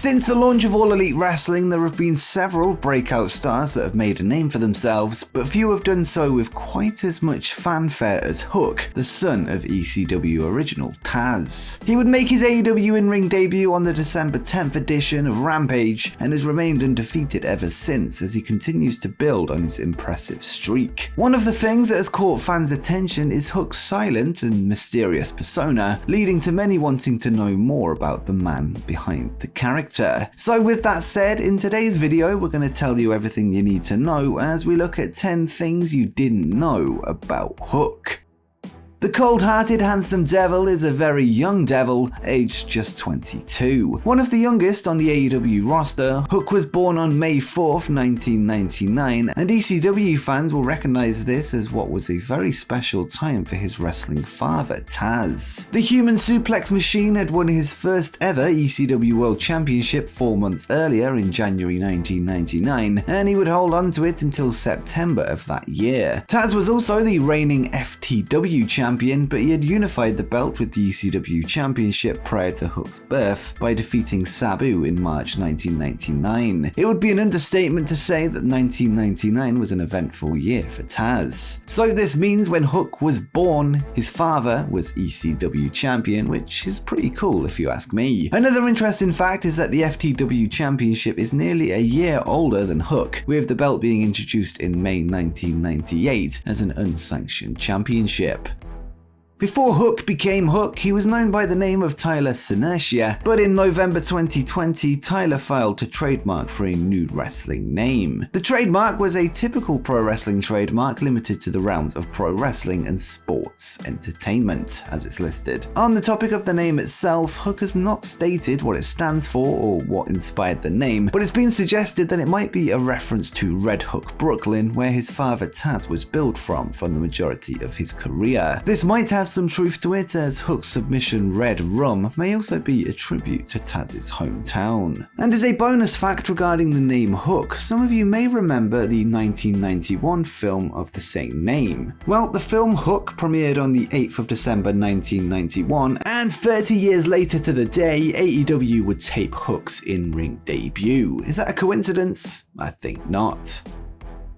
Since the launch of All Elite Wrestling, there have been several breakout stars that have made a name for themselves, but few have done so with quite as much fanfare as Hook, the son of ECW original Taz. He would make his AEW in-ring debut on the December 10th edition of Rampage and has remained undefeated ever since as he continues to build on his impressive streak. One of the things that has caught fans' attention is Hook's silent and mysterious persona, leading to many wanting to know more about the man behind the character. So with that said, in today's video we're going to tell you everything you need to know as we look at 10 things you didn't know about Hook. The cold-hearted handsome devil is a very young devil, aged just 22. One of the youngest on the AEW roster, Hook was born on May 4th, 1999, and ECW fans will recognize this as what was a very special time for his wrestling father, Taz. The Human Suplex Machine had won his first ever ECW World Championship 4 months earlier in January 1999, and he would hold on to it until September of that year. Taz was also the reigning FTW champion, but he had unified the belt with the ECW Championship prior to Hook's birth by defeating Sabu in March 1999. It would be an understatement to say that 1999 was an eventful year for Taz. So this means when Hook was born, his father was ECW champion, which is pretty cool if you ask me. Another interesting fact is that the FTW Championship is nearly a year older than Hook, with the belt being introduced in May 1998 as an unsanctioned championship. Before Hook became Hook, he was known by the name of Tyler Synertia, but in November 2020, Tyler filed to trademark for a new wrestling name. The trademark was a typical pro wrestling trademark limited to the realms of pro wrestling and sports entertainment, as it's listed. On the topic of the name itself, Hook has not stated what it stands for or what inspired the name, but it's been suggested that it might be a reference to Red Hook, Brooklyn, where his father Taz was billed from the majority of his career. This might have some truth to it, as Hook's submission Red Rum may also be a tribute to Taz's hometown. And as a bonus fact regarding the name Hook, some of you may remember the 1991 film of the same name. Well, the film Hook premiered on the 8th of December 1991, and 30 years later to the day, AEW would tape Hook's in-ring debut. Is that a coincidence? I think not.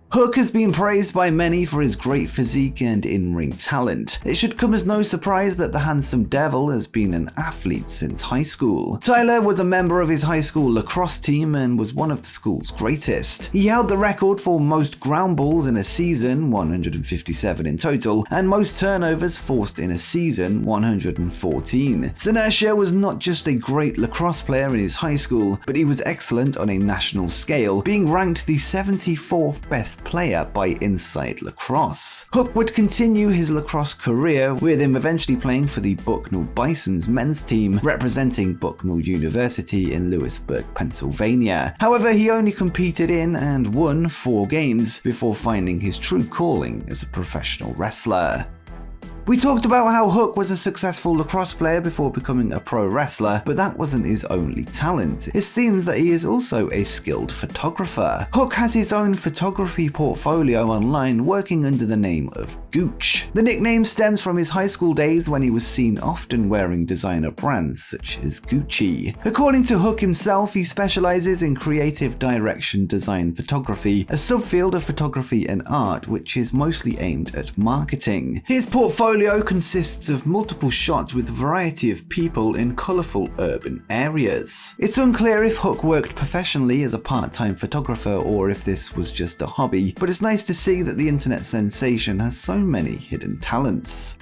Hook has been praised by many for his great physique and in-ring talent. It should come as no surprise that the handsome devil has been an athlete since high school. Tyler was a member of his high school lacrosse team and was one of the school's greatest. He held the record for most ground balls in a season, 157 in total, and most turnovers forced in a season, 114. Synertia was not just a great lacrosse player in his high school, but he was excellent on a national scale, being ranked the 74th best player by Inside Lacrosse. Hook would continue his lacrosse career, with him eventually playing for the Bucknell Bison's men's team, representing Bucknell University in Lewisburg, Pennsylvania. However, he only competed in and won 4 games before finding his true calling as a professional wrestler. We talked about how Hook was a successful lacrosse player before becoming a pro wrestler, but that wasn't his only talent. It seems that he is also a skilled photographer. Hook has his own photography portfolio online, working under the name of Gooch. The nickname stems from his high school days when he was seen often wearing designer brands such as Gucci. According to Hook himself, he specializes in creative direction design photography, a subfield of photography and art which is mostly aimed at marketing. His portfolio consists of multiple shots with a variety of people in colourful urban areas. It's unclear if Hook worked professionally as a part-time photographer or if this was just a hobby, but it's nice to see that the internet sensation has so many hidden talents.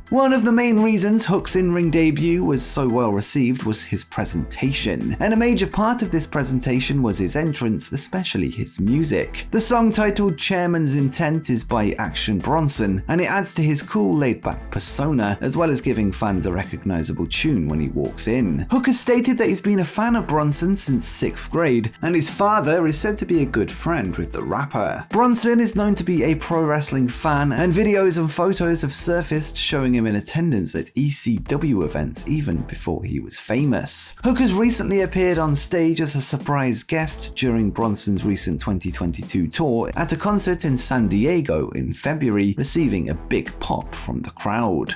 One of the main reasons Hook's in-ring debut was so well received was his presentation, and a major part of this presentation was his entrance, especially his music. The song titled Chairman's Intent is by Action Bronson, and it adds to his cool laid-back persona, as well as giving fans a recognizable tune when he walks in. Hook has stated that he's been a fan of Bronson since 6th grade, and his father is said to be a good friend with the rapper. Bronson is known to be a pro wrestling fan, and videos and photos have surfaced showing him in attendance at ECW events even before he was famous. Hook has recently appeared on stage as a surprise guest during Bronson's recent 2022 tour at a concert in San Diego in February, receiving a big pop from the crowd.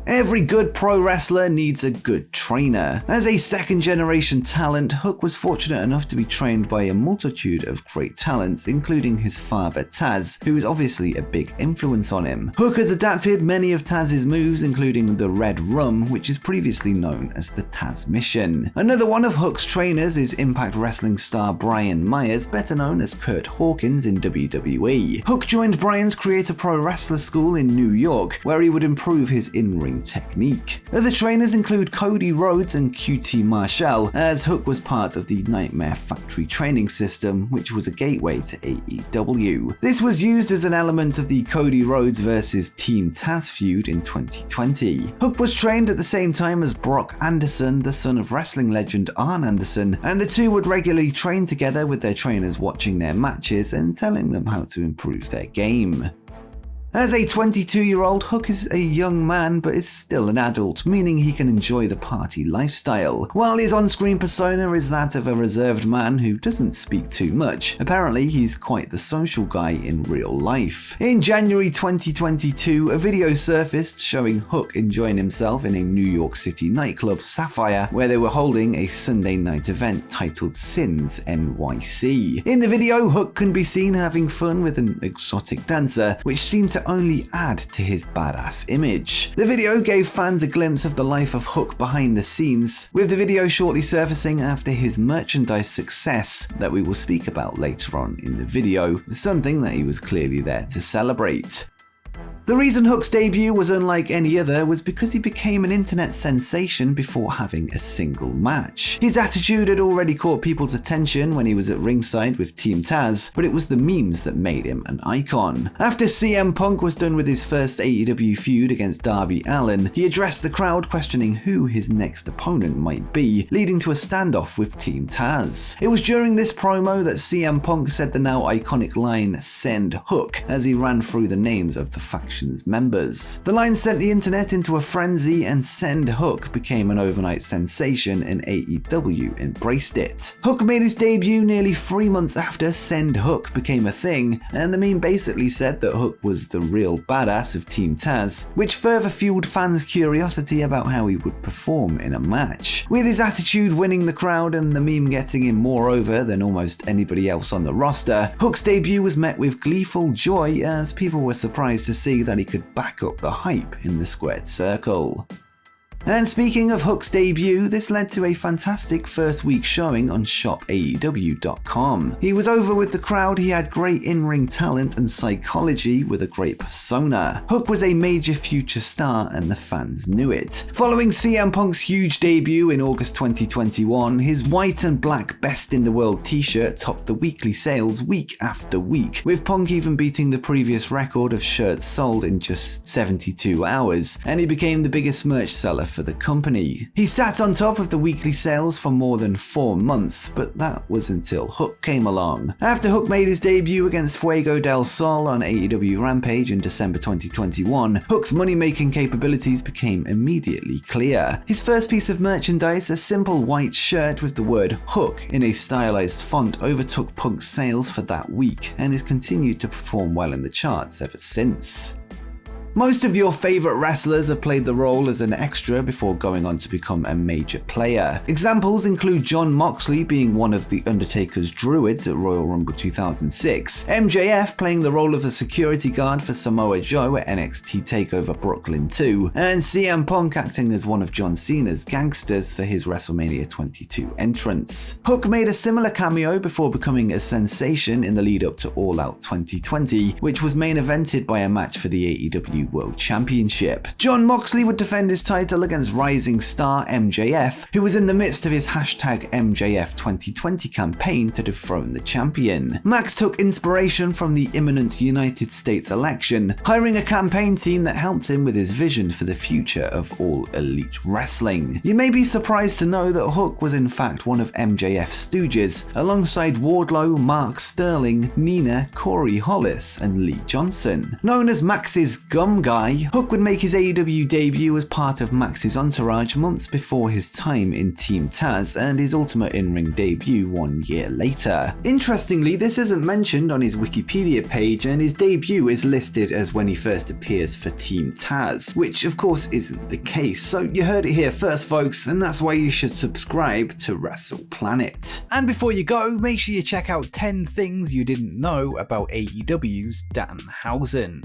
Every good pro wrestler needs a good trainer. As a second-generation talent, Hook was fortunate enough to be trained by a multitude of great talents, including his father Taz, who is obviously a big influence on him. Hook has adapted many of Taz's moves, including the Red Rum, which is previously known as the Taz Mission. Another one of Hook's trainers is Impact Wrestling star Brian Myers, better known as Kurt Hawkins in WWE. Hook joined Brian's Creator Pro Wrestler School in New York, where he would improve his in-ring technique. Other trainers include Cody Rhodes and QT Marshall, as Hook was part of the Nightmare Factory training system, which was a gateway to AEW. This was used as an element of the Cody Rhodes vs Team Taz feud in 2020. Hook was trained at the same time as Brock Anderson, the son of wrestling legend Arn Anderson, and the two would regularly train together with their trainers watching their matches and telling them how to improve their game. As a 22-year-old, Hook is a young man but is still an adult, meaning he can enjoy the party lifestyle. While his on-screen persona is that of a reserved man who doesn't speak too much, apparently he's quite the social guy in real life. In January 2022, a video surfaced showing Hook enjoying himself in a New York City nightclub, Sapphire, where they were holding a Sunday night event titled Sins NYC. In the video, Hook can be seen having fun with an exotic dancer, which seemed to only add to his badass image. The video gave fans a glimpse of the life of Hook behind the scenes, with the video shortly surfacing after his merchandise success that we will speak about later on in the video, something that he was clearly there to celebrate. The reason Hook's debut was unlike any other was because he became an internet sensation before having a single match. His attitude had already caught people's attention when he was at ringside with Team Taz, but it was the memes that made him an icon. After CM Punk was done with his first AEW feud against Darby Allin, he addressed the crowd questioning who his next opponent might be, leading to a standoff with Team Taz. It was during this promo that CM Punk said the now iconic line, "Send Hook," as he ran through the names of the faction's members. The line sent the internet into a frenzy, and Send Hook became an overnight sensation, and AEW embraced it. Hook made his debut nearly 3 months after Send Hook became a thing, and the meme basically said that Hook was the real badass of Team Taz, which further fueled fans' curiosity about how he would perform in a match. With his attitude winning the crowd and the meme getting him more over than almost anybody else on the roster, Hook's debut was met with gleeful joy as people were surprised to see that he could back up the hype in the squared circle. And speaking of Hook's debut, this led to a fantastic first week showing on ShopAEW.com. He was over with the crowd, he had great in-ring talent and psychology with a great persona. Hook was a major future star and the fans knew it. Following CM Punk's huge debut in August 2021, his white and black Best in the World t-shirt topped the weekly sales week after week, with Punk even beating the previous record of shirts sold in just 72 hours, and he became the biggest merch seller for the company. He sat on top of the weekly sales for more than 4 months, but that was until Hook came along. After Hook made his debut against Fuego del Sol on AEW Rampage in December 2021, Hook's money-making capabilities became immediately clear. His first piece of merchandise, a simple white shirt with the word Hook in a stylized font, overtook Punk's sales for that week and has continued to perform well in the charts ever since. Most of your favorite wrestlers have played the role as an extra before going on to become a major player. Examples include Jon Moxley being one of The Undertaker's druids at Royal Rumble 2006, MJF playing the role of a security guard for Samoa Joe at NXT TakeOver Brooklyn 2, and CM Punk acting as one of John Cena's gangsters for his WrestleMania 22 entrance. Hook made a similar cameo before becoming a sensation in the lead up to All Out 2020, which was main evented by a match for the AEW World Championship. Jon Moxley would defend his title against rising star MJF, who was in the midst of his #MJF 2020 campaign to dethrone the champion. Max took inspiration from the imminent United States election, hiring a campaign team that helped him with his vision for the future of All Elite Wrestling. You may be surprised to know that Hook was in fact one of MJF's stooges, alongside Wardlow, Mark Sterling, Nina, Corey Hollis, and Lee Johnson. Known as Max's gum Rum Guy, Hook would make his AEW debut as part of Max's entourage months before his time in Team Taz and his Ultimate in-ring debut 1 year later. Interestingly, this isn't mentioned on his Wikipedia page, and his debut is listed as when he first appears for Team Taz, which of course isn't the case. So you heard it here first, folks, and that's why you should subscribe to Wrestle Planet. And before you go, make sure you check out 10 things you didn't know about AEW's Danhausen.